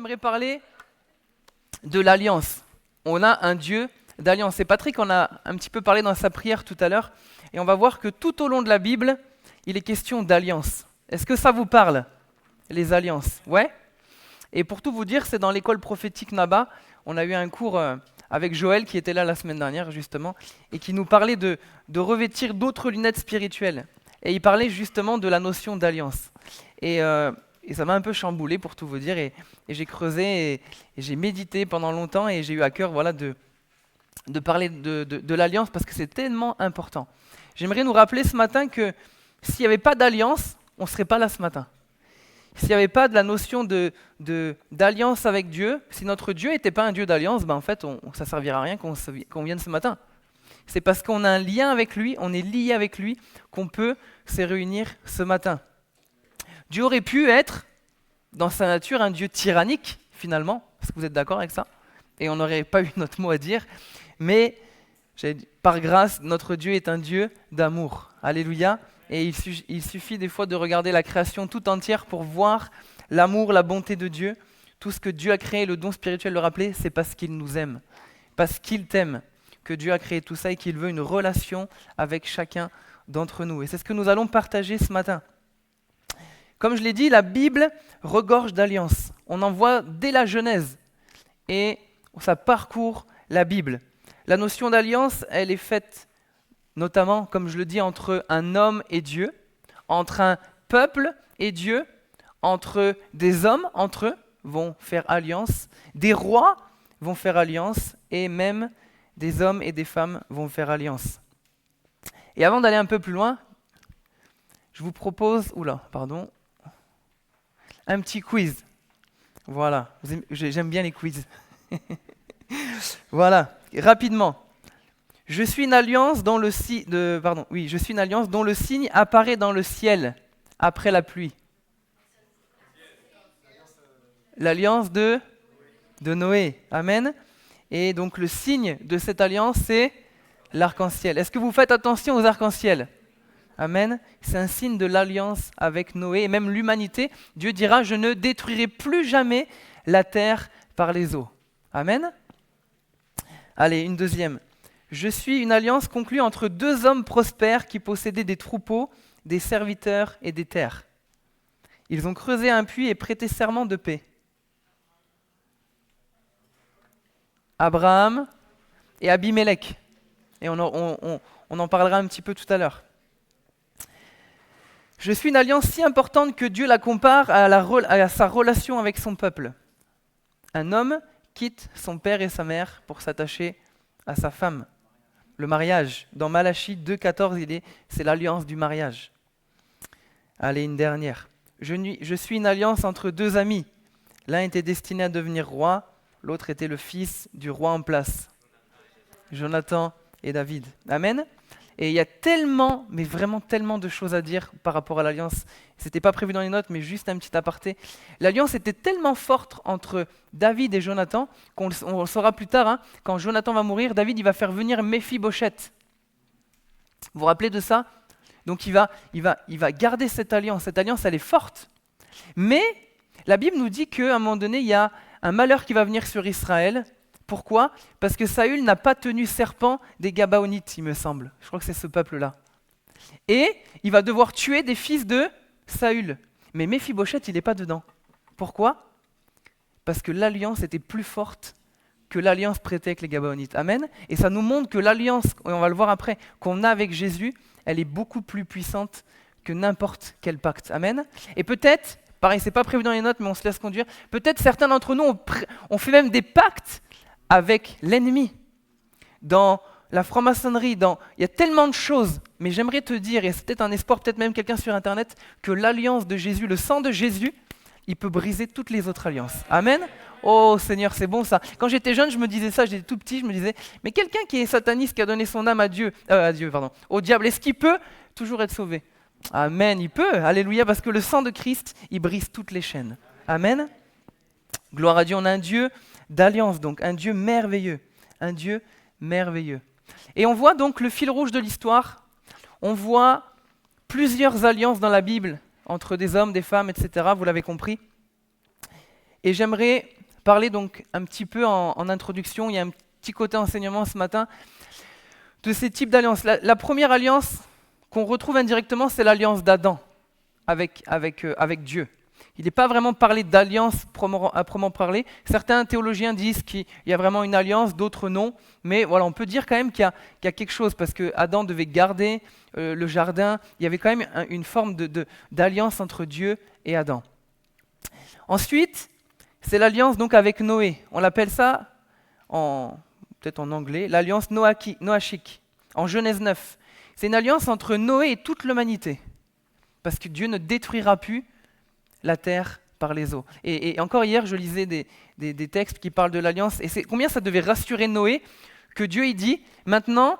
j'aimerais parler de l'alliance. On a un Dieu d'alliance. Et Patrick en a un petit peu parlé dans sa prière tout à l'heure. Et on va voir que tout au long de la Bible, il est question d'alliance. Est-ce que ça vous parle, les alliances? Ouais. Et pour tout vous dire, c'est dans l'école prophétique Naba. On a eu un cours avec Joël qui était là la semaine dernière justement et qui nous parlait de revêtir d'autres lunettes spirituelles. Et il parlait justement de la notion d'alliance. Et ça m'a un peu chamboulé pour tout vous dire. Et j'ai creusé et j'ai médité pendant longtemps et j'ai eu à cœur de parler de l'alliance parce que c'est tellement important. J'aimerais nous rappeler ce matin que s'il n'y avait pas d'alliance, on ne serait pas là ce matin. S'il n'y avait pas de la notion d'alliance avec Dieu, si notre Dieu n'était pas un Dieu d'alliance, en fait, ça ne servira à rien qu'on vienne ce matin. C'est parce qu'on a un lien avec lui, on est lié avec lui, qu'on peut se réunir ce matin. Dieu aurait pu être, dans sa nature, un Dieu tyrannique, finalement. Est-ce que vous êtes d'accord avec ça? Et on n'aurait pas eu notre mot à dire. Mais, par grâce, notre Dieu est un Dieu d'amour. Alléluia. Et il suffit des fois de regarder la création tout entière pour voir l'amour, la bonté de Dieu. Tout ce que Dieu a créé, le don spirituel, le rappeler, c'est parce qu'il nous aime. Parce qu'il t'aime que Dieu a créé tout ça et qu'il veut une relation avec chacun d'entre nous. Et c'est ce que nous allons partager ce matin. Comme je l'ai dit, la Bible regorge d'alliances. On en voit dès la Genèse et ça parcourt la Bible. La notion d'alliance, elle est faite notamment, comme je le dis, entre un homme et Dieu, entre un peuple et Dieu, entre des hommes, entre eux, vont faire alliance, des rois vont faire alliance et même des hommes et des femmes vont faire alliance. Et avant d'aller un peu plus loin, je vous propose, un petit quiz. Voilà, j'aime bien les quiz. Voilà, rapidement. Je suis une alliance dont le signe apparaît dans le ciel après la pluie. L'alliance de Noé. Amen. Et donc le signe de cette alliance, c'est l'arc-en-ciel. Est-ce que vous faites attention aux arcs-en-ciel? Amen. C'est un signe de l'alliance avec Noé et même l'humanité. Dieu dira, je ne détruirai plus jamais la terre par les eaux. Amen. Allez, une deuxième. Je suis une alliance conclue entre deux hommes prospères qui possédaient des troupeaux, des serviteurs et des terres. Ils ont creusé un puits et prêté serment de paix. Abraham et Abimelech. Et on en parlera un petit peu tout à l'heure. Je suis une alliance si importante que Dieu la compare à sa relation avec son peuple. Un homme quitte son père et sa mère pour s'attacher à sa femme. Le mariage, dans Malachie 2,14, c'est l'alliance du mariage. Allez, une dernière. Je suis une alliance entre deux amis. L'un était destiné à devenir roi, l'autre était le fils du roi en place. Jonathan et David. Amen. Et il y a tellement, mais vraiment tellement de choses à dire par rapport à l'alliance. C'était pas prévu dans les notes, mais juste un petit aparté. L'alliance était tellement forte entre David et Jonathan qu'on le saura plus tard. Quand Jonathan va mourir, David il va faire venir Méphibosheth. Vous vous rappelez de ça? Donc il va garder cette alliance. Cette alliance, elle est forte. Mais la Bible nous dit qu'à un moment donné, il y a un malheur qui va venir sur Israël. Pourquoi? Parce que Saül n'a pas tenu serpent des Gabaonites, il me semble. Je crois que c'est ce peuple-là. Et il va devoir tuer des fils de Saül. Mais Méphibosheth, il n'est pas dedans. Pourquoi? Parce que l'alliance était plus forte que l'alliance prêtée avec les Gabaonites. Amen. Et ça nous montre que l'alliance, et on va le voir après, qu'on a avec Jésus, elle est beaucoup plus puissante que n'importe quel pacte. Amen. Et peut-être, pareil, c'est pas prévu dans les notes, mais on se laisse conduire, peut-être certains d'entre nous ont fait même des pactes avec l'ennemi. Dans la franc-maçonnerie, il y a tellement de choses, mais j'aimerais te dire, et c'est peut-être un espoir, peut-être même quelqu'un sur Internet, que l'alliance de Jésus, le sang de Jésus, il peut briser toutes les autres alliances. Amen. Oh Seigneur, c'est bon ça. Quand j'étais jeune, je me disais ça, j'étais tout petit, je me disais, mais quelqu'un qui est sataniste, qui a donné son âme au diable, est-ce qu'il peut toujours être sauvé? Amen, il peut, alléluia, parce que le sang de Christ, il brise toutes les chaînes. Amen. Gloire à Dieu, on a un Dieu d'alliance, donc un Dieu merveilleux, un Dieu merveilleux. Et on voit donc le fil rouge de l'histoire, on voit plusieurs alliances dans la Bible, entre des hommes, des femmes, etc., vous l'avez compris. Et j'aimerais parler donc un petit peu en introduction, il y a un petit côté enseignement ce matin, de ces types d'alliances. La première alliance qu'on retrouve indirectement, c'est l'alliance d'Adam avec Dieu. Il n'est pas vraiment parlé d'alliance à proprement parler. Certains théologiens disent qu'il y a vraiment une alliance, d'autres non. Mais voilà, on peut dire quand même qu'il y a quelque chose, parce que Adam devait garder le jardin. Il y avait quand même une forme d'alliance entre Dieu et Adam. Ensuite, c'est l'alliance donc avec Noé. On l'appelle ça, peut-être en anglais, l'alliance noachique, en Genèse 9. C'est une alliance entre Noé et toute l'humanité, parce que Dieu ne détruira plus la terre par les eaux. Et encore hier, je lisais des textes qui parlent de l'alliance, et c'est combien ça devait rassurer Noé que Dieu il dit, maintenant,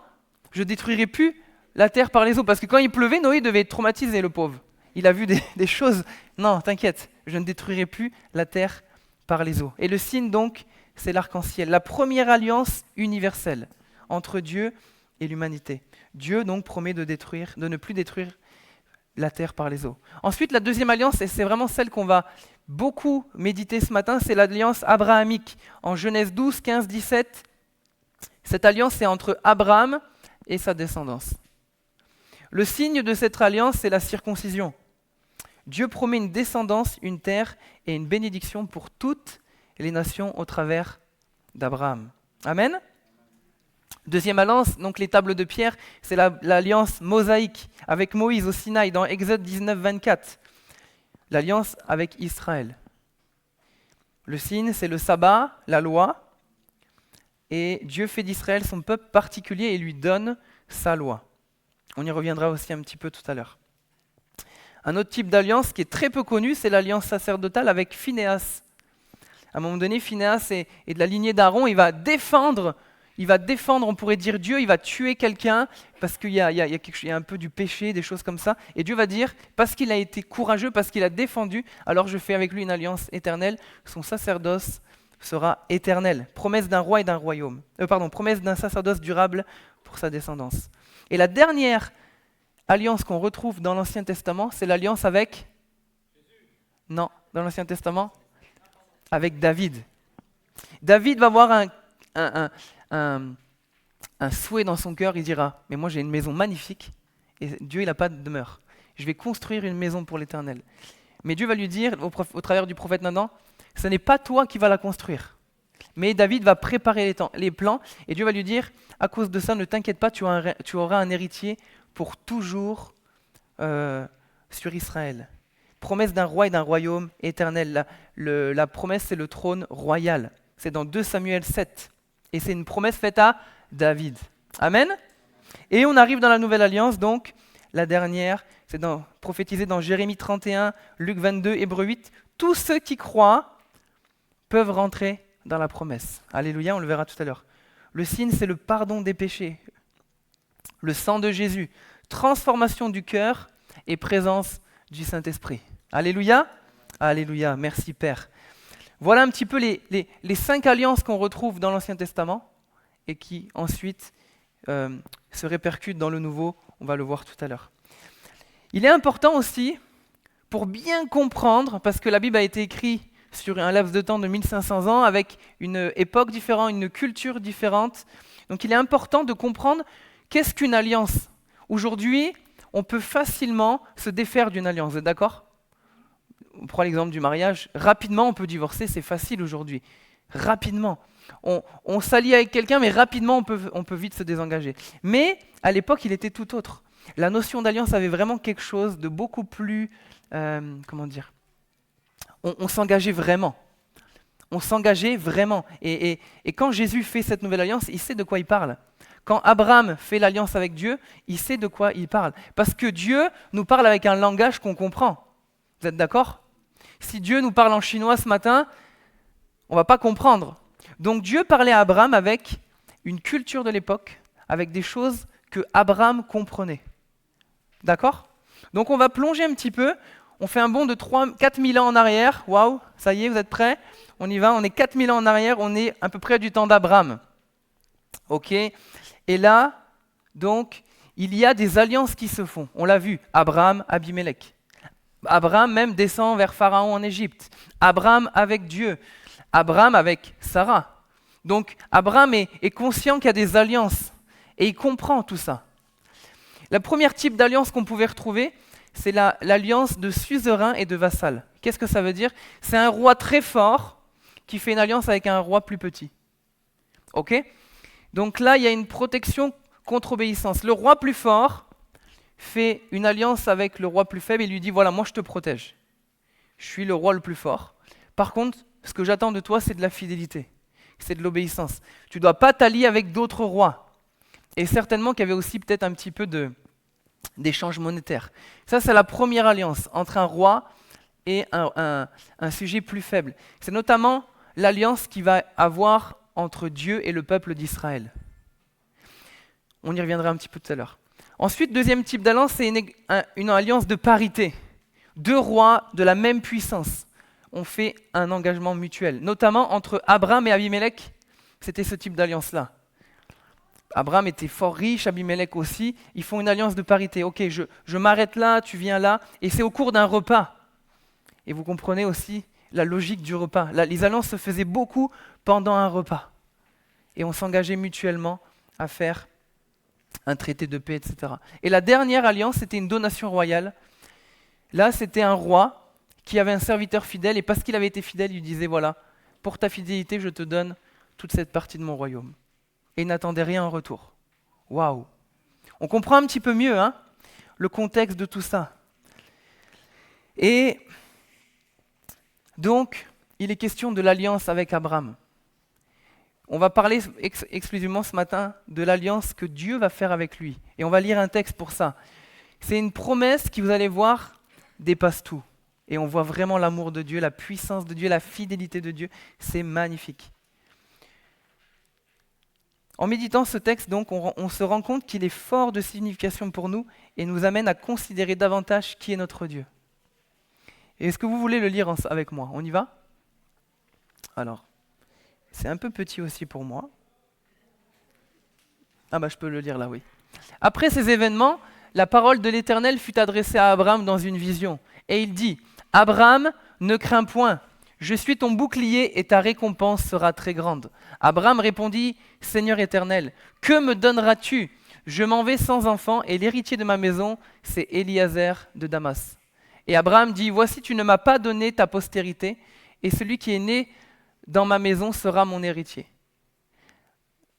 je ne détruirai plus la terre par les eaux, parce que quand il pleuvait, Noé devait être traumatisé, le pauvre. Il a vu des choses, non, t'inquiète, je ne détruirai plus la terre par les eaux. Et le signe donc, c'est l'arc-en-ciel, la première alliance universelle entre Dieu et l'humanité. Dieu donc promet de ne plus détruire la terre par les eaux. Ensuite, la deuxième alliance, et c'est vraiment celle qu'on va beaucoup méditer ce matin, c'est l'alliance abrahamique. En Genèse 12, 15, 17, cette alliance est entre Abraham et sa descendance. Le signe de cette alliance, c'est la circoncision. Dieu promet une descendance, une terre et une bénédiction pour toutes les nations au travers d'Abraham. Amen. Deuxième alliance, donc les tables de pierre, c'est l'alliance mosaïque avec Moïse au Sinaï dans Exode 19, 24. L'alliance avec Israël. Le signe, c'est le sabbat, la loi, et Dieu fait d'Israël son peuple particulier et lui donne sa loi. On y reviendra aussi un petit peu tout à l'heure. Un autre type d'alliance qui est très peu connu, c'est l'alliance sacerdotale avec Phinehas. À un moment donné, Phinehas est de la lignée d'Aaron, il va défendre, on pourrait dire Dieu, il va tuer quelqu'un parce qu'il y a un peu du péché, des choses comme ça. Et Dieu va dire, parce qu'il a été courageux, parce qu'il a défendu, alors je fais avec lui une alliance éternelle, son sacerdoce sera éternel. Promesse d'un roi et d'un royaume. Promesse d'un sacerdoce durable pour sa descendance. Et la dernière alliance qu'on retrouve dans l'Ancien Testament, c'est l'alliance avec Jésus. Non, dans l'Ancien Testament, avec David. David va avoir un souhait dans son cœur, il dira, mais moi j'ai une maison magnifique, et Dieu il n'a pas de demeure. Je vais construire une maison pour l'Éternel. Mais Dieu va lui dire, au travers du prophète Nathan, ce n'est pas toi qui vas la construire. Mais David va préparer les plans, et Dieu va lui dire, à cause de ça, ne t'inquiète pas, tu auras un héritier pour toujours sur Israël. Promesse d'un roi et d'un royaume éternel. La promesse, c'est le trône royal. C'est dans 2 Samuel 7. Et c'est une promesse faite à David. Amen. Et on arrive dans la nouvelle alliance, donc la dernière, c'est prophétisé dans Jérémie 31, Luc 22, Hébreux 8. Tous ceux qui croient peuvent rentrer dans la promesse. Alléluia, on le verra tout à l'heure. Le signe, c'est le pardon des péchés. Le sang de Jésus, transformation du cœur et présence du Saint-Esprit. Alléluia. Alléluia, merci Père. Voilà un petit peu les 5 alliances qu'on retrouve dans l'Ancien Testament et qui ensuite se répercutent dans le Nouveau, on va le voir tout à l'heure. Il est important aussi, pour bien comprendre, parce que la Bible a été écrite sur un laps de temps de 1500 ans, avec une époque différente, une culture différente, donc il est important de comprendre qu'est-ce qu'une alliance. Aujourd'hui, on peut facilement se défaire d'une alliance, vous êtes d'accord ? On prend l'exemple du mariage, rapidement on peut divorcer, c'est facile aujourd'hui. Rapidement. On s'allie avec quelqu'un, mais rapidement on peut vite se désengager. Mais à l'époque, il était tout autre. La notion d'alliance avait vraiment quelque chose de beaucoup plus... On s'engageait vraiment. On s'engageait vraiment. Et quand Jésus fait cette nouvelle alliance, il sait de quoi il parle. Quand Abraham fait l'alliance avec Dieu, il sait de quoi il parle. Parce que Dieu nous parle avec un langage qu'on comprend. Vous êtes d'accord ? Si Dieu nous parle en chinois ce matin, on ne va pas comprendre. Donc Dieu parlait à Abraham avec une culture de l'époque, avec des choses que Abraham comprenait. D'accord ? Donc on va plonger un petit peu. On fait un bond de 4000 ans en arrière. Waouh, ça y est, vous êtes prêts ? On y va, on est 4000 ans en arrière, on est à peu près du temps d'Abraham. Ok ? Et là, donc, il y a des alliances qui se font. On l'a vu, Abraham, Abimelech. Abraham même descend vers Pharaon en Égypte. Abraham avec Dieu. Abraham avec Sarah. Donc Abraham est conscient qu'il y a des alliances et il comprend tout ça. Le premier type d'alliance qu'on pouvait retrouver, c'est l'alliance de suzerain et de vassal. Qu'est-ce que ça veut dire? C'est un roi très fort qui fait une alliance avec un roi plus petit. Ok? Donc là, il y a une protection contre obéissance. Le roi plus fort fait une alliance avec le roi plus faible et lui dit, voilà, moi je te protège. Je suis le roi le plus fort. Par contre, ce que j'attends de toi, c'est de la fidélité. C'est de l'obéissance. Tu ne dois pas t'allier avec d'autres rois. Et certainement qu'il y avait aussi peut-être un petit peu d'échange monétaire. Ça, c'est la première alliance entre un roi et un sujet plus faible. C'est notamment l'alliance qu'il va avoir entre Dieu et le peuple d'Israël. On y reviendra un petit peu tout à l'heure. Ensuite, deuxième type d'alliance, c'est une alliance de parité. Deux rois de la même puissance ont fait un engagement mutuel, notamment entre Abraham et Abimelech. C'était ce type d'alliance-là. Abraham était fort riche, Abimelech aussi. Ils font une alliance de parité. Ok, je m'arrête là, tu viens là. Et c'est au cours d'un repas. Et vous comprenez aussi la logique du repas. Les alliances se faisaient beaucoup pendant un repas. Et on s'engageait mutuellement à faire un traité de paix, etc. Et la dernière alliance, c'était une donation royale. Là, c'était un roi qui avait un serviteur fidèle. Et parce qu'il avait été fidèle, il lui disait, voilà, pour ta fidélité, je te donne toute cette partie de mon royaume. Et il n'attendait rien en retour. Waouh! On comprend un petit peu mieux le contexte de tout ça. Et donc, il est question de l'alliance avec Abraham. On va parler exclusivement ce matin de l'alliance que Dieu va faire avec lui. Et on va lire un texte pour ça. C'est une promesse qui, vous allez voir, dépasse tout. Et on voit vraiment l'amour de Dieu, la puissance de Dieu, la fidélité de Dieu. C'est magnifique. En méditant ce texte, donc, on se rend compte qu'il est fort de signification pour nous et nous amène à considérer davantage qui est notre Dieu. Et est-ce que vous voulez le lire avec moi? On y va? Alors, c'est un peu petit aussi pour moi. Ah bah je peux le lire là, oui. Après ces événements, la parole de l'Éternel fut adressée à Abraham dans une vision. Et il dit, « Abraham, ne crains point. Je suis ton bouclier et ta récompense sera très grande. » Abraham répondit, « Seigneur éternel, que me donneras-tu? Je m'en vais sans enfant et l'héritier de ma maison, c'est Eliezer de Damas. » Et Abraham dit, « Voici, tu ne m'as pas donné ta postérité et celui qui est né dans ma maison sera mon héritier. »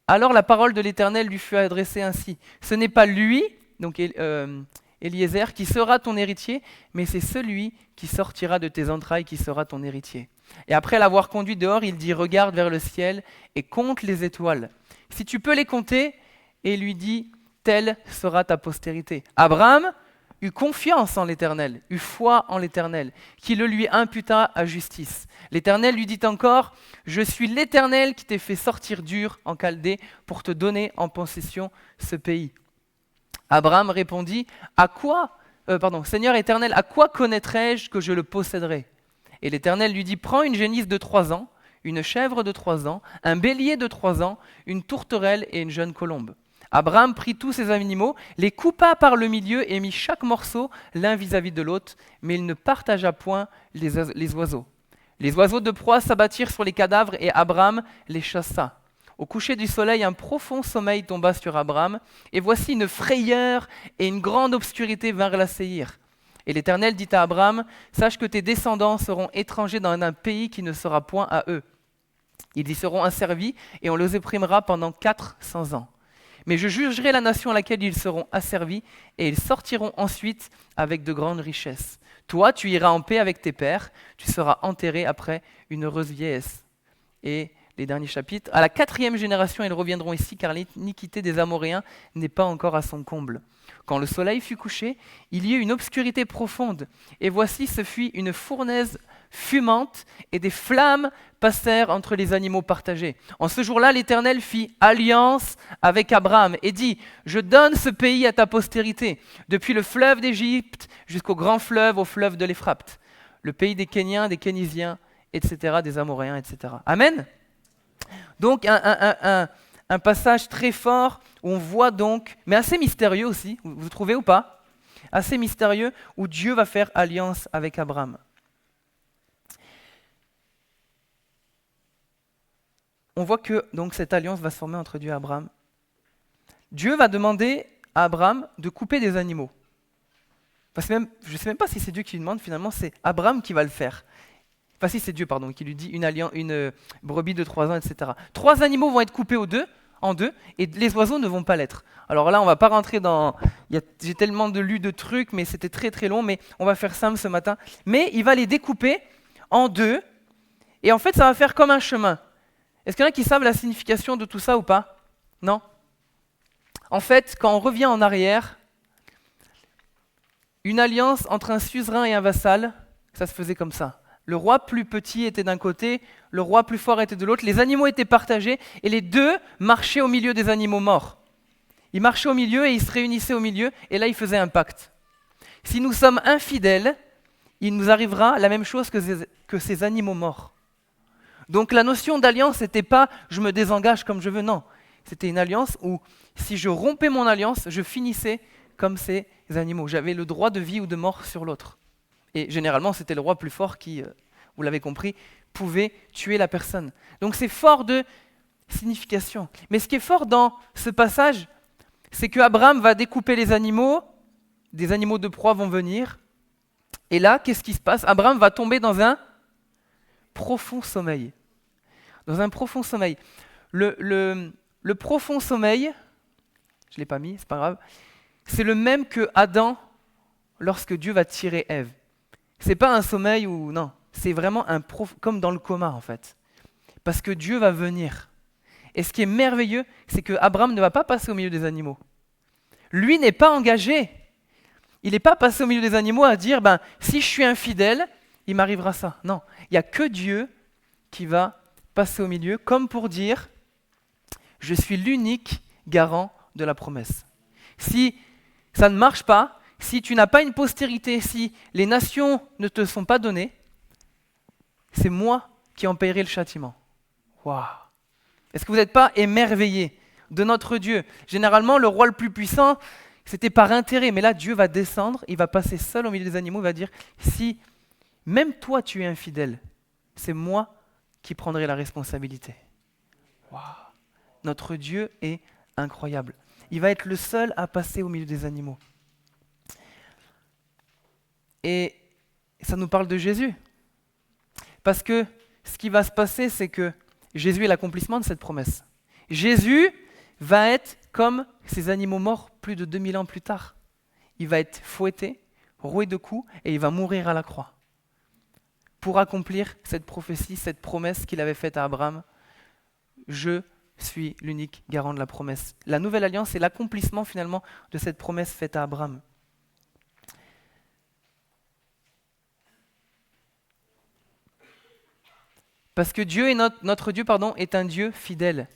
Alors la parole de l'Éternel lui fut adressée ainsi, « Ce n'est pas lui, donc Eliezer, qui sera ton héritier, mais c'est celui qui sortira de tes entrailles qui sera ton héritier. » Et après l'avoir conduit dehors, il dit, « Regarde vers le ciel et compte les étoiles. Si tu peux les compter, et lui dit, telle sera ta postérité. » Abraham eut confiance en l'Éternel, eut foi en l'Éternel, qui le lui imputa à justice. L'Éternel lui dit encore, « Je suis l'Éternel qui t'ai fait sortir d'Ur en Chaldée pour te donner en possession ce pays. » Abraham répondit, Seigneur éternel, à quoi connaîtrai-je que je le posséderai? Et l'Éternel lui dit, prends une génisse de 3 ans, une chèvre de 3 ans, un bélier de 3 ans, une tourterelle et une jeune colombe. Abraham prit tous ces animaux, les coupa par le milieu et mit chaque morceau l'un vis-à-vis de l'autre, mais il ne partagea point les oiseaux. Les oiseaux de proie s'abattirent sur les cadavres et Abraham les chassa. Au coucher du soleil, un profond sommeil tomba sur Abraham, et voici une frayeur et une grande obscurité vinrent l'assaillir. Et l'Éternel dit à Abraham, « Sache que tes descendants seront étrangers dans un pays qui ne sera point à eux. Ils y seront asservis, et on les opprimera pendant 400 ans. Mais je jugerai la nation à laquelle ils seront asservis, et ils sortiront ensuite avec de grandes richesses. Toi, tu iras en paix avec tes pères, tu seras enterré après une heureuse vieillesse. » Et les derniers chapitres, à la 4e génération, ils reviendront ici, car l'iniquité des Amoréens n'est pas encore à son comble. Quand le soleil fut couché, il y eut une obscurité profonde, et voici ce fut une fournaise fumante, et des flammes passèrent entre les animaux partagés. En ce jour-là, l'Éternel fit alliance avec Abraham et dit, « Je donne ce pays à ta postérité, depuis le fleuve d'Égypte jusqu'au grand fleuve, au fleuve de l'Euphrate, le pays des Kéniens, des Kénisiens, etc., des Amoréens, etc. » Amen. Donc un passage très fort où on voit donc, mais assez mystérieux aussi, vous trouvez ou pas? assez mystérieux où Dieu va faire alliance avec Abraham. On voit que donc cette alliance va se former entre Dieu et Abraham. Dieu va demander à Abraham de couper des animaux. Parce que je ne sais même pas si c'est Dieu qui lui demande, finalement c'est Abraham qui va le faire. Enfin si c'est Dieu, pardon, qui lui dit une brebis de 3 ans, etc. 3 animaux vont être coupés en deux, et les oiseaux ne vont pas l'être. Alors là, on ne va pas rentrer dans... J'ai tellement lu de trucs, mais c'était très très long, mais on va faire simple ce matin. Mais il va les découper en 2, et en fait ça va faire comme un chemin. Est-ce qu'il y en a qui savent la signification de tout ça ou pas? Non? En fait, quand on revient en arrière, une alliance entre un suzerain et un vassal, ça se faisait comme ça. Le roi plus petit était d'un côté, le roi plus fort était de l'autre, les animaux étaient partagés et les deux marchaient au milieu des animaux morts. Ils marchaient au milieu et ils se réunissaient au milieu et là ils faisaient un pacte. Si nous sommes infidèles, il nous arrivera la même chose que ces animaux morts. Donc la notion d'alliance n'était pas « je me désengage comme je veux », non. C'était une alliance où si je rompais mon alliance, je finissais comme ces animaux. J'avais le droit de vie ou de mort sur l'autre. Et généralement, c'était le roi plus fort qui, vous l'avez compris, pouvait tuer la personne. Donc c'est fort de signification. Mais ce qui est fort dans ce passage, c'est qu'Abraham va découper les animaux, des animaux de proie vont venir, et là, qu'est-ce qui se passe? Abraham va tomber dans un profond sommeil. Dans un profond sommeil. Le profond sommeil, je ne l'ai pas mis, c'est pas grave, c'est le même que Adam lorsque Dieu va tirer Ève. C'est pas un sommeil où, non, c'est vraiment comme dans le coma en fait. Parce que Dieu va venir. Et ce qui est merveilleux, c'est que Abraham ne va pas passer au milieu des animaux. Lui n'est pas engagé. Il n'est pas passé au milieu des animaux à dire, si je suis infidèle, il m'arrivera ça. Non, il n'y a que Dieu qui va passer au milieu, comme pour dire, je suis l'unique garant de la promesse. Si ça ne marche pas, si tu n'as pas une postérité, si les nations ne te sont pas données, c'est moi qui en paierai le châtiment. Waouh! Est-ce que vous n'êtes pas émerveillés de notre Dieu? Généralement, le roi le plus puissant, c'était par intérêt, mais là, Dieu va descendre, il va passer seul au milieu des animaux, il va dire, si même toi tu es infidèle, c'est moi qui prendrai la responsabilité. Waouh! Notre Dieu est incroyable. Il va être le seul à passer au milieu des animaux. Et ça nous parle de Jésus. Parce que ce qui va se passer, c'est que Jésus est l'accomplissement de cette promesse. Jésus va être comme ces animaux morts plus de 2000 ans plus tard. Il va être fouetté, roué de coups, et il va mourir à la croix. Pour accomplir cette prophétie, cette promesse qu'il avait faite à Abraham. Je suis l'unique garant de la promesse. La nouvelle alliance est l'accomplissement finalement de cette promesse faite à Abraham. Parce que Dieu est notre Dieu est un Dieu fidèle.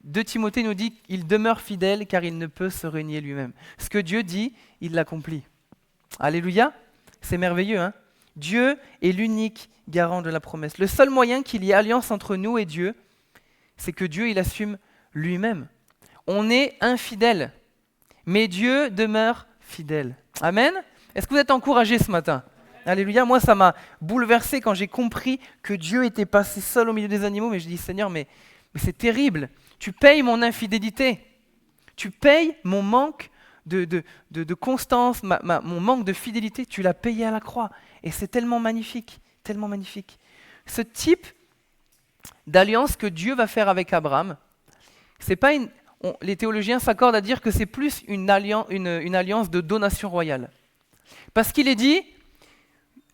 2 Timothée nous dit qu'il demeure fidèle car il ne peut se renier lui-même. Ce que Dieu dit, il l'accomplit. Alléluia, c'est merveilleux, hein? Dieu est l'unique garant de la promesse. Le seul moyen qu'il y ait alliance entre nous et Dieu, c'est que Dieu, il assume lui-même. On est infidèle, mais Dieu demeure fidèle. Amen? Est-ce que vous êtes encouragés ce matin? Alléluia, moi ça m'a bouleversé quand j'ai compris que Dieu était passé seul au milieu des animaux, mais je dis Seigneur, mais c'est terrible, tu payes mon infidélité, tu payes mon manque de constance, mon manque de fidélité, tu l'as payé à la croix, et c'est tellement magnifique, tellement magnifique. Ce type d'alliance que Dieu va faire avec Abraham, c'est pas les théologiens s'accordent à dire que c'est plus une alliance de donation royale. Parce qu'il est dit,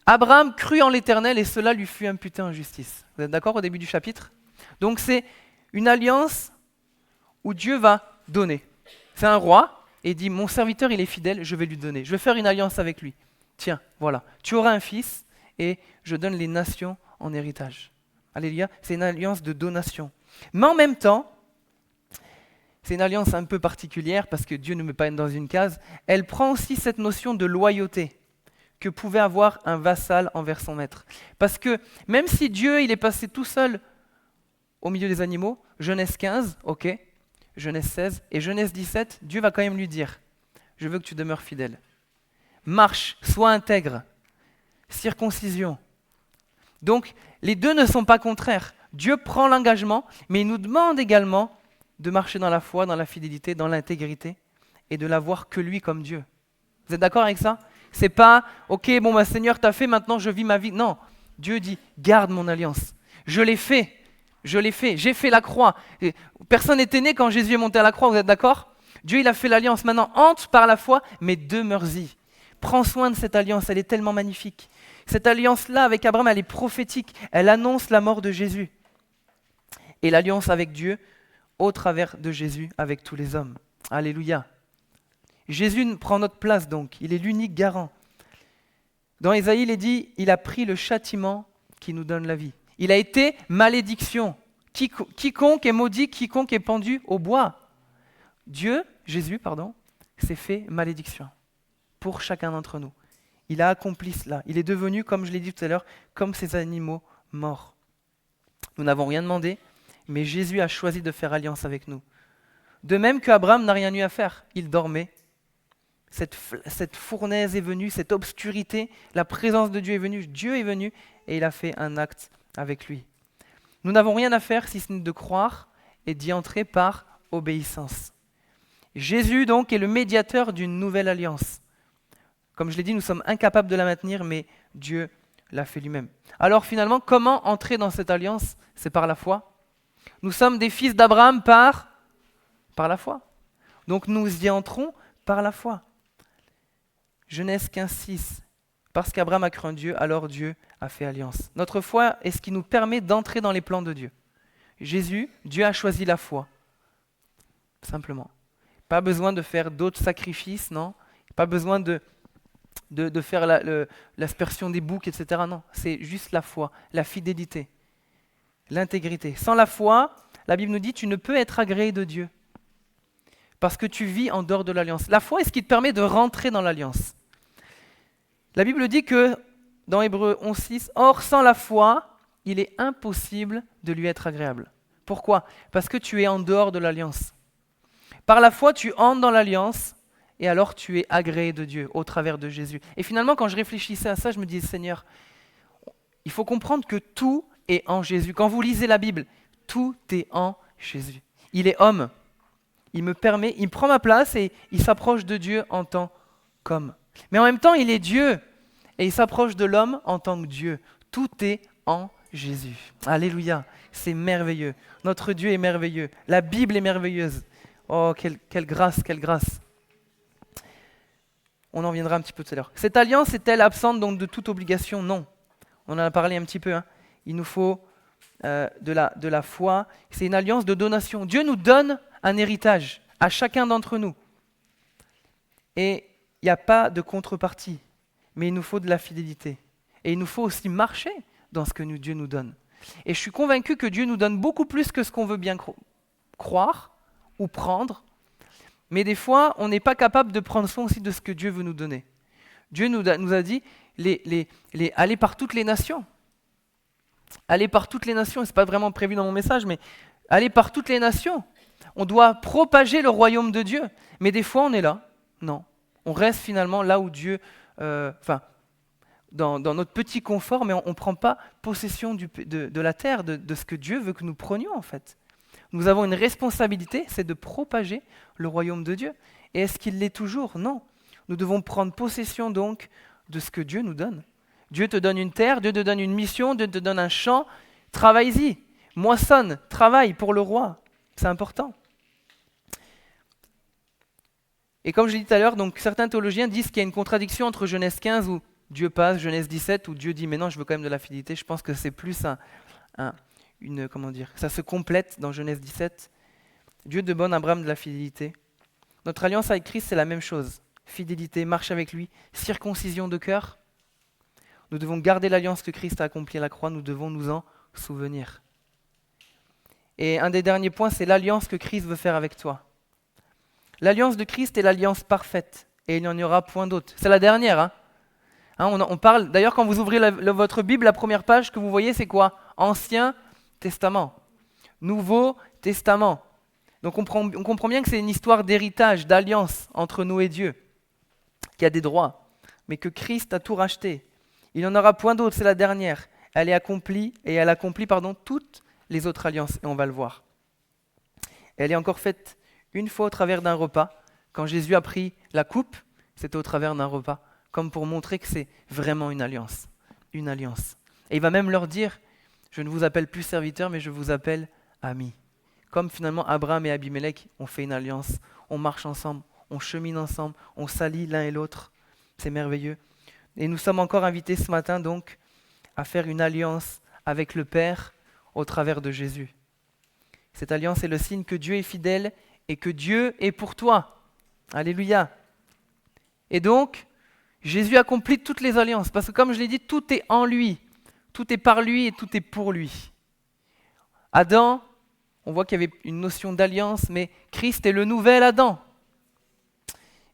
Abraham crut en l'Éternel et cela lui fut imputé en justice. Vous êtes d'accord au début du chapitre? Donc c'est une alliance où Dieu va donner. C'est un roi et il dit, mon serviteur il est fidèle, je vais lui donner. Je vais faire une alliance avec lui. Tiens, voilà, tu auras un fils et je donne les nations en héritage. Alléluia, c'est une alliance de donation. Mais en même temps, c'est une alliance un peu particulière parce que Dieu ne met pas dans une case. Elle prend aussi cette notion de loyauté que pouvait avoir un vassal envers son maître. Parce que même si Dieu il est passé tout seul au milieu des animaux, Genèse 15, ok, Genèse 16 et Genèse 17, Dieu va quand même lui dire, je veux que tu demeures fidèle. marche, sois intègre. Circoncision. Donc, les deux ne sont pas contraires. Dieu prend l'engagement, mais il nous demande également de marcher dans la foi, dans la fidélité, dans l'intégrité, et de l'avoir que lui comme Dieu. Vous êtes d'accord avec ça? C'est pas, ok, bon, bah, Seigneur, t'as fait, maintenant je vis ma vie. Non, Dieu dit, garde mon alliance. Je l'ai fait, j'ai fait la croix. Et personne n'était né quand Jésus est monté à la croix, vous êtes d'accord? Dieu, il a fait l'alliance. Maintenant, entre par la foi, mais demeure-y. Prends soin de cette alliance, elle est tellement magnifique. Cette alliance-là avec Abraham, elle est prophétique. Elle annonce la mort de Jésus. Et l'alliance avec Dieu, au travers de Jésus, avec tous les hommes. Alléluia. Jésus prend notre place donc, il est l'unique garant. Dans Ésaïe, il est dit, il a pris le châtiment qui nous donne la vie. Il a été malédiction. Quiconque est maudit, quiconque est pendu au bois. Jésus, s'est fait malédiction pour chacun d'entre nous. Il a accompli cela. Il est devenu, comme je l'ai dit tout à l'heure, comme ces animaux morts. Nous n'avons rien demandé, mais Jésus a choisi de faire alliance avec nous. De même qu'Abraham n'a rien eu à faire, il dormait. Cette fournaise est venue, cette obscurité, la présence de Dieu est venue, Dieu est venu et il a fait un acte avec lui. Nous n'avons rien à faire si ce n'est de croire et d'y entrer par obéissance. Jésus donc est le médiateur d'une nouvelle alliance. Comme je l'ai dit, nous sommes incapables de la maintenir, mais Dieu l'a fait lui-même. Alors finalement, comment entrer dans cette alliance? C'est par la foi. Nous sommes des fils d'Abraham par la foi. Donc nous y entrons par la foi. Genèse 15:6. Parce qu'Abraham a cru en Dieu, alors Dieu a fait alliance. Notre foi est ce qui nous permet d'entrer dans les plans de Dieu. Dieu a choisi la foi. Simplement. Pas besoin de faire d'autres sacrifices, non. Pas besoin de faire l'aspersion des boucs, etc. Non, c'est juste la foi, la fidélité, l'intégrité. Sans la foi, la Bible nous dit, tu ne peux être agréé de Dieu. Parce que tu vis en dehors de l'alliance. La foi est ce qui te permet de rentrer dans l'alliance. La Bible dit que, dans Hébreux 11:6, or sans la foi, il est impossible de lui être agréable. Pourquoi? Parce que tu es en dehors de l'alliance. Par la foi, tu entres dans l'alliance, et alors tu es agréé de Dieu au travers de Jésus. Et finalement, quand je réfléchissais à ça, je me disais, Seigneur, il faut comprendre que tout est en Jésus. Quand vous lisez la Bible, tout est en Jésus. Il est homme. Il me prend ma place et il s'approche de Dieu en tant qu'homme. Mais en même temps, il est Dieu et il s'approche de l'homme en tant que Dieu. Tout est en Jésus. Alléluia, c'est merveilleux. Notre Dieu est merveilleux. La Bible est merveilleuse. Oh, quelle grâce, quelle grâce. On en viendra un petit peu tout à l'heure. Cette alliance est-elle absente donc de toute obligation? Non. On en a parlé un petit peu. Il nous faut de la foi. C'est une alliance de donation. Dieu nous donne un héritage à chacun d'entre nous. Et il n'y a pas de contrepartie, mais il nous faut de la fidélité. Et il nous faut aussi marcher dans ce que Dieu nous donne. Et je suis convaincu que Dieu nous donne beaucoup plus que ce qu'on veut bien croire ou prendre. Mais des fois, on n'est pas capable de prendre soin aussi de ce que Dieu veut nous donner. Dieu nous a dit, allez par toutes les nations. Allez par toutes les nations, ce n'est pas vraiment prévu dans mon message, mais allez par toutes les nations. On doit propager le royaume de Dieu. Mais des fois, on est là. Non. On reste finalement là où Dieu... dans notre petit confort, mais on ne prend pas possession de la terre, de ce que Dieu veut que nous prenions en fait. Nous avons une responsabilité, c'est de propager le royaume de Dieu. Et est-ce qu'il l'est toujours? Non. Nous devons prendre possession donc de ce que Dieu nous donne. Dieu te donne une terre, Dieu te donne une mission, Dieu te donne un champ. Travaille-y, moissonne, travaille pour le roi. C'est important. Et comme je l'ai dit tout à l'heure, donc certains théologiens disent qu'il y a une contradiction entre Genèse 15 où Dieu passe, Genèse 17 où Dieu dit mais non, je veux quand même de la fidélité. Je pense que c'est plus ça se complète dans Genèse 17. Dieu demande à Abraham de la fidélité. Notre alliance avec Christ, c'est la même chose. Fidélité, marche avec lui, circoncision de cœur. Nous devons garder l'alliance que Christ a accomplie à la croix, nous devons nous en souvenir. Et un des derniers points, c'est l'alliance que Christ veut faire avec toi. L'alliance de Christ est l'alliance parfaite, et il n'y en aura point d'autre. C'est la dernière. On parle, d'ailleurs, quand vous ouvrez votre Bible, la première page que vous voyez, c'est quoi? Ancien Testament, Nouveau Testament. Donc on comprend bien que c'est une histoire d'héritage, d'alliance entre nous et Dieu, qui a des droits. mais que Christ a tout racheté. Il n'y en aura point d'autre, c'est la dernière. Elle est accomplie, et elle accomplit toutes les autres alliances, et on va le voir. Elle est encore faite une fois au travers d'un repas. Quand Jésus a pris la coupe, c'était au travers d'un repas, comme pour montrer que c'est vraiment une alliance. Une alliance. Et il va même leur dire, je ne vous appelle plus serviteurs, mais je vous appelle amis. Comme finalement Abraham et Abimelech ont fait une alliance, on marche ensemble, on chemine ensemble, on s'allie l'un et l'autre. C'est merveilleux. Et nous sommes encore invités ce matin donc à faire une alliance avec le Père au travers de Jésus. Cette alliance est le signe que Dieu est fidèle et que Dieu est pour toi. Alléluia. Et donc, Jésus accomplit toutes les alliances, parce que comme je l'ai dit, tout est en lui, tout est par lui et tout est pour lui. Adam, on voit qu'il y avait une notion d'alliance, mais Christ est le nouvel Adam.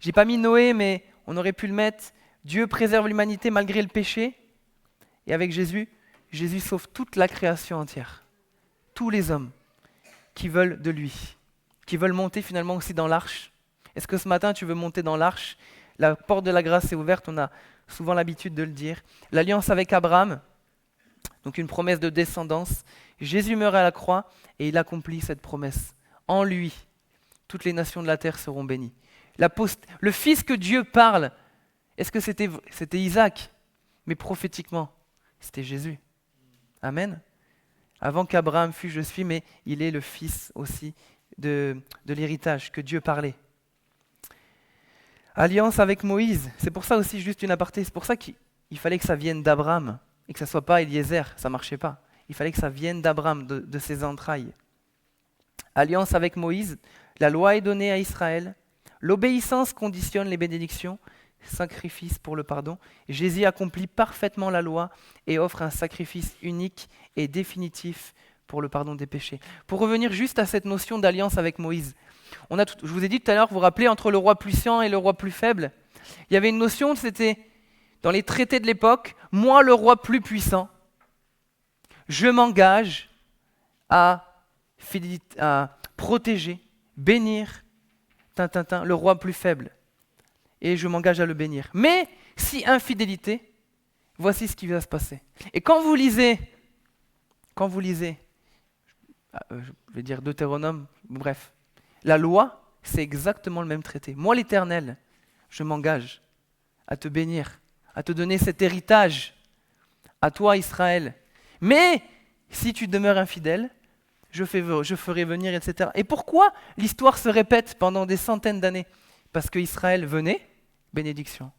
J'ai pas mis Noé, mais on aurait pu le mettre. Dieu préserve l'humanité malgré le péché. Et avec Jésus, Jésus sauve toute la création entière. Tous les hommes qui veulent de lui, qui veulent monter finalement aussi dans l'arche. Est-ce que ce matin tu veux monter dans l'arche? La porte de la grâce est ouverte, on a souvent l'habitude de le dire. L'alliance avec Abraham, donc une promesse de descendance. Jésus meurt à la croix et il accomplit cette promesse. En lui, toutes les nations de la terre seront bénies. Le fils que Dieu parle, est-ce que c'était Isaac? Mais prophétiquement, c'était Jésus. Amen. Avant qu'Abraham fût, je suis, mais il est le fils aussi de l'héritage que Dieu parlait. Alliance avec Moïse, c'est pour ça aussi, juste une aparté, c'est pour ça qu'il fallait que ça vienne d'Abraham et que ça ne soit pas Eliezer, ça ne marchait pas. Il fallait que ça vienne d'Abraham, de ses entrailles. Alliance avec Moïse, la loi est donnée à Israël, l'obéissance conditionne les bénédictions, sacrifice pour le pardon. Jésus accomplit parfaitement la loi et offre un sacrifice unique et définitif pour le pardon des péchés. Pour revenir juste à cette notion d'alliance avec Moïse, je vous ai dit tout à l'heure, vous vous rappelez, entre le roi puissant et le roi plus faible, il y avait une notion, c'était dans les traités de l'époque, moi le roi plus puissant, je m'engage à protéger, bénir le roi plus faible. Et je m'engage à le bénir. Mais si infidélité, voici ce qui va se passer. Et quand vous lisez, je vais dire Deutéronome, bref, la loi, c'est exactement le même traité. Moi, l'Éternel, je m'engage à te bénir, à te donner cet héritage, à toi, Israël. Mais si tu demeures infidèle, je ferai venir, etc. Et pourquoi l'histoire se répète pendant des centaines d'années? Parce qu'Israël venait, bénédiction.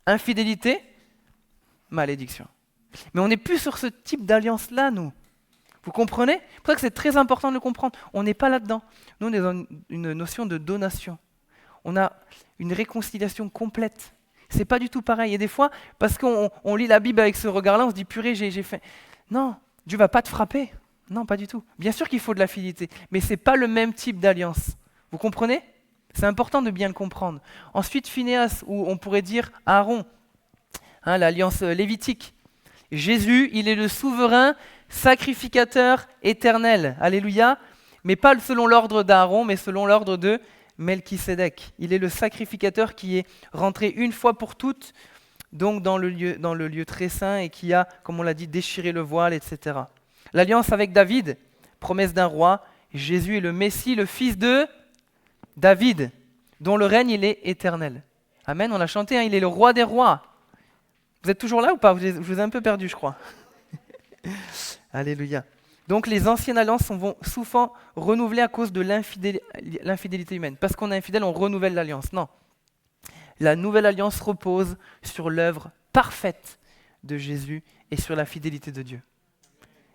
Infidélité, malédiction. Mais on n'est plus sur ce type d'alliance-là, nous. Vous comprenez? C'est pour ça que c'est très important de le comprendre. On n'est pas là-dedans. Nous, on est dans une notion de donation. On a une réconciliation complète. C'est pas du tout pareil. Et des fois, parce qu'on lit la Bible avec ce regard-là, on se dit, purée, j'ai fait... Non, Dieu va pas te frapper. Non, pas du tout. Bien sûr qu'il faut de la fidélité, mais c'est pas le même type d'alliance. Vous comprenez? C'est important de bien le comprendre. Ensuite, Phinéas, ou on pourrait dire Aaron, l'alliance lévitique. Jésus, il est le souverain sacrificateur éternel. Alléluia. Mais pas selon l'ordre d'Aaron, mais selon l'ordre de Melchisédek. Il est le sacrificateur qui est rentré une fois pour toutes, donc dans le lieu très saint, et qui a, comme on l'a dit, déchiré le voile, etc. L'alliance avec David, promesse d'un roi. Jésus est le Messie, le fils de David, dont le règne il est éternel. Amen, on l'a chanté, il est le roi des rois. Vous êtes toujours là ou pas? Je vous ai un peu perdu, je crois. Alléluia. Donc les anciennes alliances vont souvent renouveler à cause de l'infidélité humaine. Parce qu'on est infidèle, on renouvelle l'alliance. Non. La nouvelle alliance repose sur l'œuvre parfaite de Jésus et sur la fidélité de Dieu.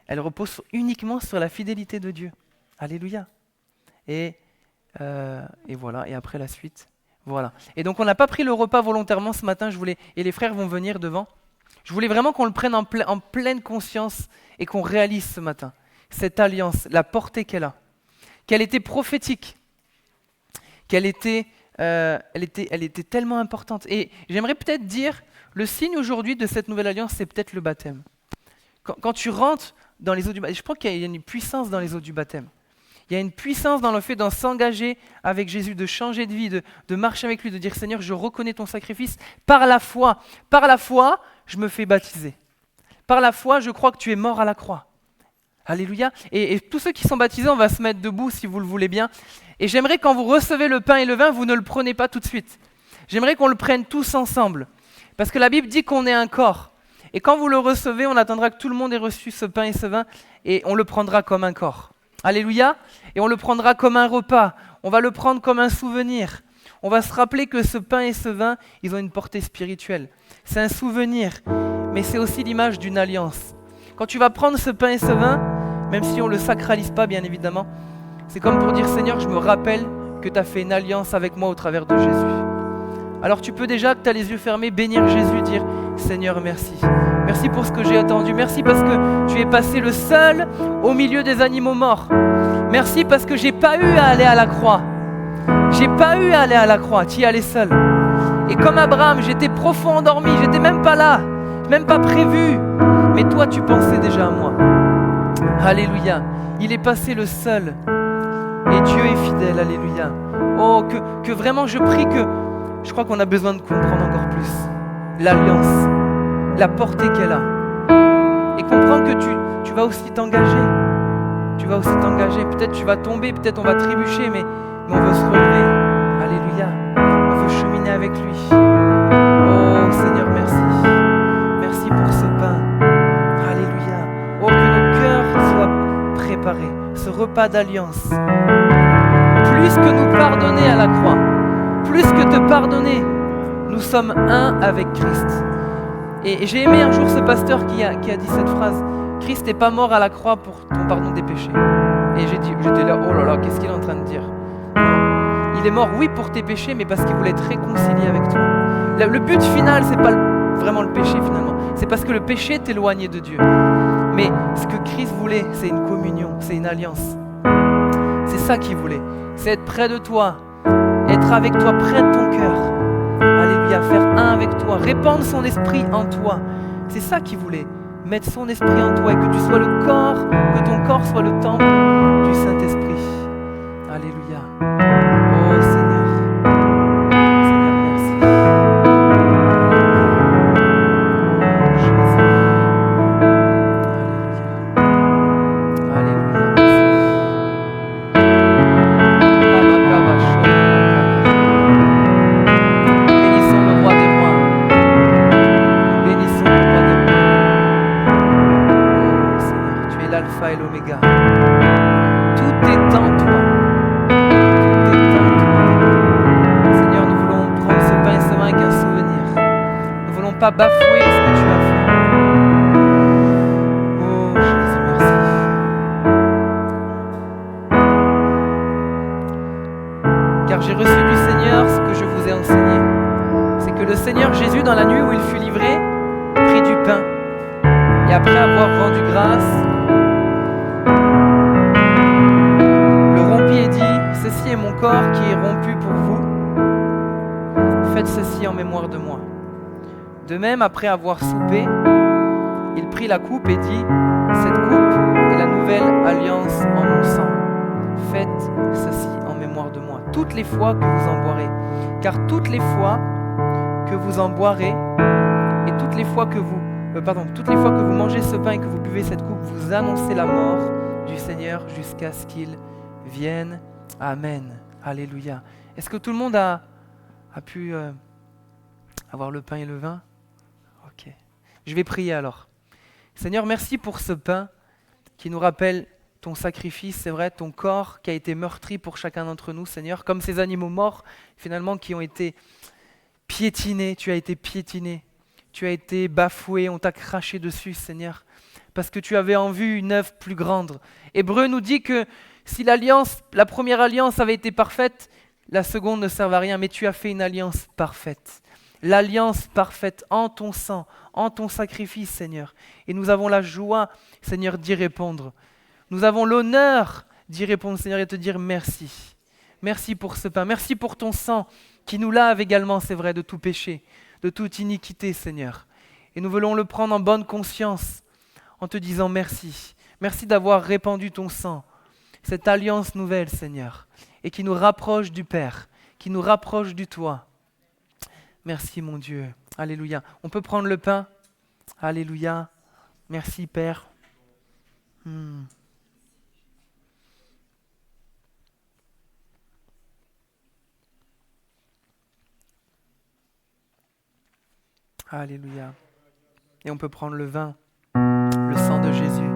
Elle repose uniquement sur la fidélité de Dieu. Alléluia. Et voilà, et après la suite, voilà. Et donc on n'a pas pris le repas volontairement ce matin, et les frères vont venir devant. Je voulais vraiment qu'on le prenne en pleine conscience et qu'on réalise ce matin cette alliance, la portée qu'elle a, qu'elle était prophétique, elle était tellement importante. Et j'aimerais peut-être dire, le signe aujourd'hui de cette nouvelle alliance, c'est peut-être le baptême. Quand tu rentres dans les eaux du baptême, je crois qu'il y a une puissance dans les eaux du baptême. Il y a une puissance dans le fait de s'engager avec Jésus, de changer de vie, de marcher avec lui, de dire Seigneur, je reconnais ton sacrifice par la foi. Par la foi, je me fais baptiser. Par la foi, je crois que tu es mort à la croix. Alléluia. Et tous ceux qui sont baptisés, on va se mettre debout si vous le voulez bien. Et j'aimerais quand vous recevez le pain et le vin, vous ne le prenez pas tout de suite. J'aimerais qu'on le prenne tous ensemble. Parce que la Bible dit qu'on est un corps. Et quand vous le recevez, on attendra que tout le monde ait reçu ce pain et ce vin et on le prendra comme un corps. Alléluia. Et on le prendra comme un repas. On va le prendre comme un souvenir. On va se rappeler que ce pain et ce vin, ils ont une portée spirituelle. C'est un souvenir, mais c'est aussi l'image d'une alliance. Quand tu vas prendre ce pain et ce vin, même si on ne le sacralise pas bien évidemment, c'est comme pour dire Seigneur, je me rappelle que tu as fait une alliance avec moi au travers de Jésus. Alors tu peux déjà, que tu as les yeux fermés, bénir Jésus, dire Seigneur merci. Merci pour ce que j'ai attendu. Merci parce que tu es passé le seul au milieu des animaux morts. Merci parce que j'ai pas eu à aller à la croix. J'ai pas eu à aller à la croix, tu y es allé seul. Et comme Abraham, j'étais profond endormi, j'étais même pas là, même pas prévu. Mais toi, tu pensais déjà à moi. Alléluia. Il est passé le seul. Et Dieu est fidèle, alléluia. Oh, que vraiment je prie que... Je crois qu'on a besoin de comprendre encore plus l'alliance, la portée qu'elle a. Et comprendre que tu vas aussi t'engager. Tu vas aussi t'engager. Peut-être tu vas tomber, peut-être on va trébucher, mais on veut se relever. Alléluia. On veut cheminer avec lui. Oh Seigneur, merci. Merci pour ce pain. Alléluia. Oh, que nos cœurs soient préparés. Ce repas d'alliance. Plus que nous pardonner à la croix, plus que te pardonner, nous sommes un avec Christ. Et j'ai aimé un jour ce pasteur qui a dit cette phrase. Christ n'est pas mort à la croix pour ton pardon des péchés. Et j'étais là, oh là là, qu'est-ce qu'il est en train de dire? Non. Il est mort, oui, pour tes péchés, mais parce qu'il voulait être réconcilié avec toi. Le but final, c'est pas vraiment le péché finalement. C'est parce que le péché t'éloignait de Dieu. Mais ce que Christ voulait, c'est une communion, c'est une alliance. C'est ça qu'il voulait. C'est être près de toi, être avec toi, près de ton cœur. Alléluia, faire un avec toi, répandre son esprit en toi. C'est ça qu'il voulait. Mettre son esprit en toi et que tu sois le corps, que ton corps soit le temple du Saint-Esprit. Alléluia. Oh Seigneur. Seigneur, merci. Oh Jésus. Alléluia. Alléluia, merci. Bénissons le roi des rois. Bénissons le roi des rois. Oh Seigneur, tu es l'alpha et l'oméga. Tout est en toi. Tout est en toi. Seigneur, nous voulons prendre ce pain et ce vin avec un souvenir. Nous ne voulons pas bafouer ce que tu as fait. Oh Jésus, merci. Car j'ai reçu du Seigneur ce que je vous ai enseigné. C'est que le Seigneur Jésus, dans la nuit où il fut livré, prit du pain. Et après avoir rendu grâce, le rompit et dit, ceci est mon corps qui est rompu pour vous. Faites ceci en mémoire de moi. De même, après avoir soupé, il prit la coupe et dit, cette coupe est la nouvelle alliance en mon sang. Faites ceci en mémoire de moi, toutes les fois que vous en boirez. Car toutes les fois que vous en boirez, et toutes les fois que vous mangez ce pain et que vous buvez cette coupe, vous annoncez la mort du Seigneur jusqu'à ce qu'il vienne. Amen. Alléluia. Est-ce que tout le monde a pu avoir le pain et le vin? Ok. Je vais prier alors. Seigneur, merci pour ce pain qui nous rappelle ton sacrifice, c'est vrai, ton corps qui a été meurtri pour chacun d'entre nous, Seigneur, comme ces animaux morts, finalement, qui ont été piétinés. Tu as été piétiné. Tu as été bafoué, on t'a craché dessus, Seigneur, parce que tu avais en vue une œuvre plus grande. Hébreu nous dit que si la première alliance avait été parfaite, la seconde ne servait à rien, mais tu as fait une alliance parfaite. L'alliance parfaite en ton sang, en ton sacrifice, Seigneur. Et nous avons la joie, Seigneur, d'y répondre. Nous avons l'honneur d'y répondre, Seigneur, et te dire merci. Merci pour ce pain, merci pour ton sang qui nous lave également, c'est vrai, de tout péché, de toute iniquité, Seigneur. Et nous voulons le prendre en bonne conscience, en te disant merci. Merci d'avoir répandu ton sang. cette alliance nouvelle, Seigneur, et qui nous rapproche du Père, qui nous rapproche du Toi. Merci, mon Dieu. Alléluia. On peut prendre le pain. Alléluia. Merci, Père. Alléluia. Et on peut prendre le vin, le sang de Jésus.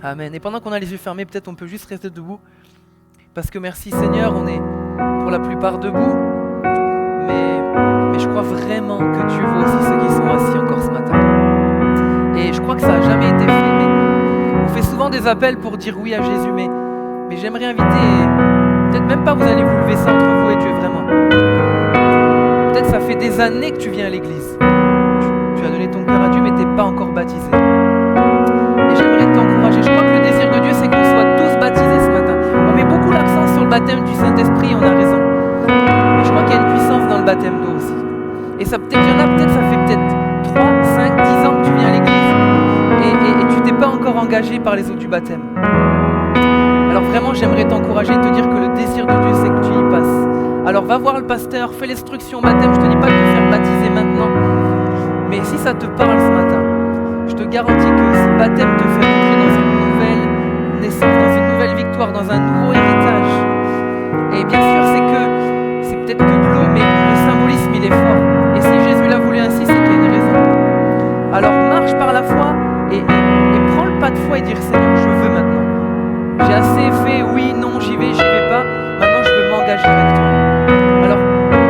Amen. Et pendant qu'on a les yeux fermés, peut-être on peut juste rester debout. Parce que merci Seigneur, on est pour la plupart debout. Mais je crois vraiment que Dieu voit aussi ceux qui sont assis encore ce matin. Et je crois que ça n'a jamais été fait. Mais on fait souvent des appels pour dire oui à Jésus. Mais j'aimerais inviter, peut-être même pas vous allez vous lever ça entre vous et Dieu vraiment. Peut-être ça fait des années que tu viens à l'église. Tu as donné ton cœur à Dieu, mais tu n'es pas encore baptisé. Et j'aimerais t'encourager. Je crois que le désir de Dieu, c'est qu'on soit tous baptisés ce matin. On met beaucoup l'accent sur le baptême du Saint-Esprit, on a raison. Mais je crois qu'il y a une puissance dans le baptême d'eau aussi. Et ça peut-être, il y en a peut-être, ça fait peut-être 3, 5, 10 ans que tu viens à l'église. Et tu t'es pas encore engagé par les eaux du baptême. Alors vraiment, j'aimerais t'encourager et te dire que le désir de Dieu, c'est que tu y passes. Alors va voir le pasteur, fais l'instruction au baptême. Je te dis pas de te faire baptiser maintenant. Mais si ça te parle ce matin, je te garantis que ce baptême te fait entrer dans une nouvelle naissance, dans une nouvelle victoire, dans un nouveau héritage. Et bien sûr, c'est peut-être que de l'eau, mais le symbolisme, il est fort. Et si Jésus l'a voulu ainsi, c'est qu'il y a une raison. Alors marche par la foi et prends le pas de foi et dire Seigneur, je veux maintenant. J'ai assez fait, oui, non, j'y vais pas. Maintenant, je veux m'engager avec toi. Alors,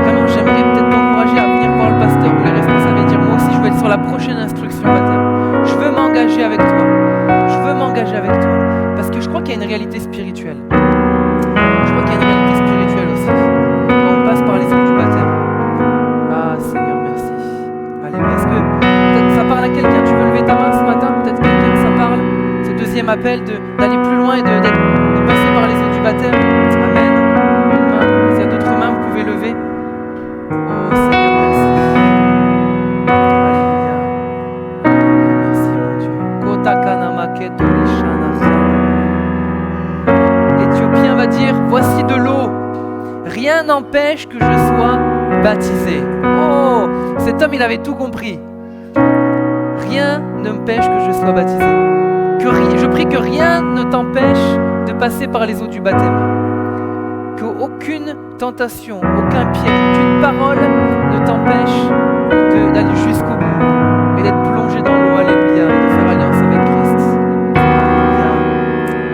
vraiment, j'aimerais peut-être t'encourager à venir voir le pasteur ou les responsables et dire moi aussi, je veux être sur la prochaine instruction baptême. Je veux m'engager avec toi. Je veux m'engager avec toi. Parce que je crois qu'il y a une réalité spirituelle. Je crois qu'il y a une réalité spirituelle aussi. Quand on passe par les eaux du baptême. Ah, Seigneur, merci. Alléluia. Est-ce que peut-être ça parle à quelqu'un? Tu veux lever ta main ce matin? Peut-être quelqu'un que ça parle. C'est le deuxième appel d'aller plus loin et de passer par les eaux du baptême. Amen. S'il y a d'autres mains, vous pouvez lever. Oh, Seigneur, merci. Alléluia. Merci, mon Dieu. L'Éthiopien va dire, voici de l'eau. Rien n'empêche que je sois baptisé. Oh, cet homme, il avait tout compris. Rien ne m'empêche que je sois baptisé. Je prie que rien ne t'empêche de passer par les eaux du baptême. Qu'aucune tentation, aucun piège, aucune parole ne t'empêche d'aller jusqu'au bout et d'être plongé dans l'eau, alléluia, et de faire alliance avec Christ. Alléluia.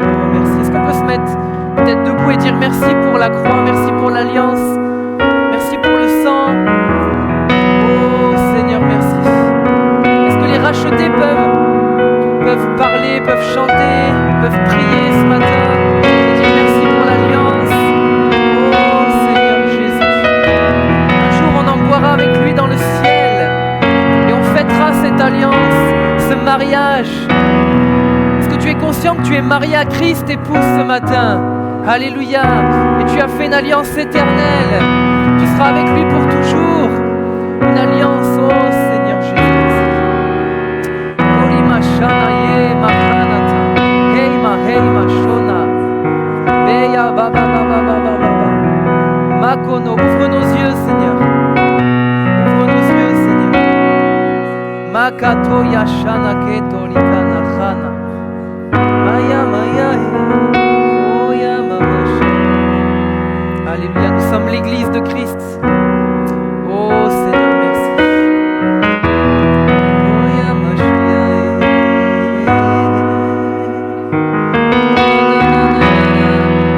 Oh, merci. Est-ce qu'on peut se mettre peut-être debout et dire merci pour la croix, merci pour l'alliance, merci pour le sang. Oh Seigneur, merci. Est-ce que les rachetés peuvent parler, peuvent chanter, peuvent prier ce matin et dire merci pour l'alliance? Oh Seigneur Jésus. Un jour on en boira avec lui dans le ciel et on fêtera cette alliance, ce mariage. Est-ce que tu es conscient que tu es marié à Christ, épouse, ce matin? Alléluia. Et tu as fait une alliance éternelle. Tu seras avec lui pour toujours. Une alliance, oh Seigneur Jésus. Makono, ouvre nos yeux, Seigneur. Ouvre nos yeux, Seigneur. Makato yashana keto likana khana. Maya maya oh ya mamash. Alléluia, nous sommes l'église de Christ. Oh Seigneur, merci. Oh ya Mashiach.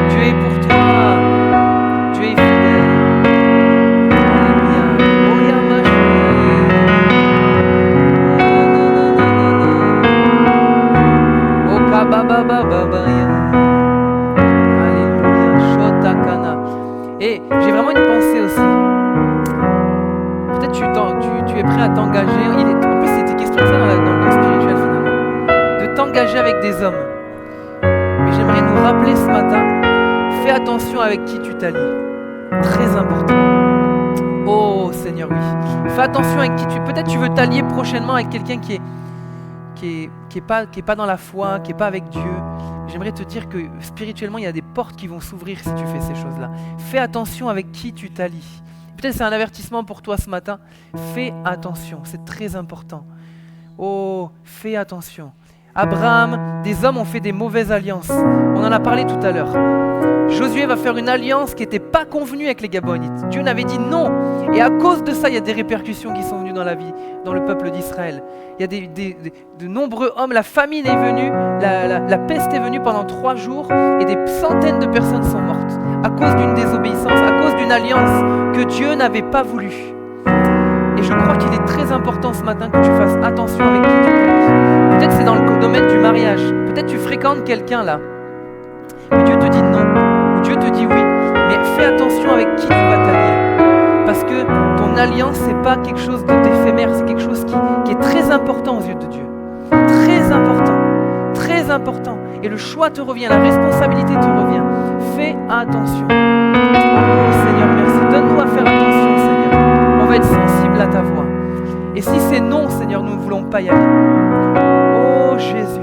Tu es pour toi. Tu es fidèle. Alléluia. Oh ya Mashiach. Oh kababa baba ya. Et j'ai vraiment une pensée aussi. Peut-être tu es prêt à t'engager. En plus, c'était question de ça dans le monde spirituel finalement. De t'engager avec des hommes. Mais j'aimerais nous rappeler ce matin, fais attention avec qui tu t'allies. Très important. Oh Seigneur, oui. Fais attention avec qui peut-être tu veux t'allier prochainement avec quelqu'un qui qui est pas dans la foi, qui est pas avec Dieu, j'aimerais te dire que spirituellement, il y a des portes qui vont s'ouvrir si tu fais ces choses-là. Fais attention avec qui tu t'allies. Peut-être c'est un avertissement pour toi ce matin. Fais attention, c'est très important. Oh, fais attention. Abraham, des hommes ont fait des mauvaises alliances. On en a parlé tout à l'heure. Josué va faire une alliance qui n'était pas convenue avec les Gabonites. Dieu n'avait dit non. Et à cause de ça, il y a des répercussions qui sont venues dans la vie, dans le peuple d'Israël. Il y a de nombreux hommes, la famine est venue, la peste est venue pendant 3 jours et des centaines de personnes sont mortes à cause d'une désobéissance, à cause d'une alliance que Dieu n'avait pas voulu. Et je crois qu'il est très important ce matin que tu fasses attention avec qui tu t'allies. Peut-être c'est dans le domaine du mariage. Peut-être tu fréquentes quelqu'un là. Mais Dieu te dit non. Ou Dieu te dit oui. Mais fais attention avec qui tu vas t'allier. Parce que ton alliance, c'est pas quelque chose d'éphémère. C'est quelque chose qui est très important aux yeux de Dieu. Très important. Très important. Et le choix te revient. La responsabilité te revient. Fais attention. Oh Seigneur, merci. Donne-nous à faire attention, Seigneur. On va être sensible à ta voix. Et si c'est non, Seigneur, nous ne voulons pas y aller. Oh Jésus.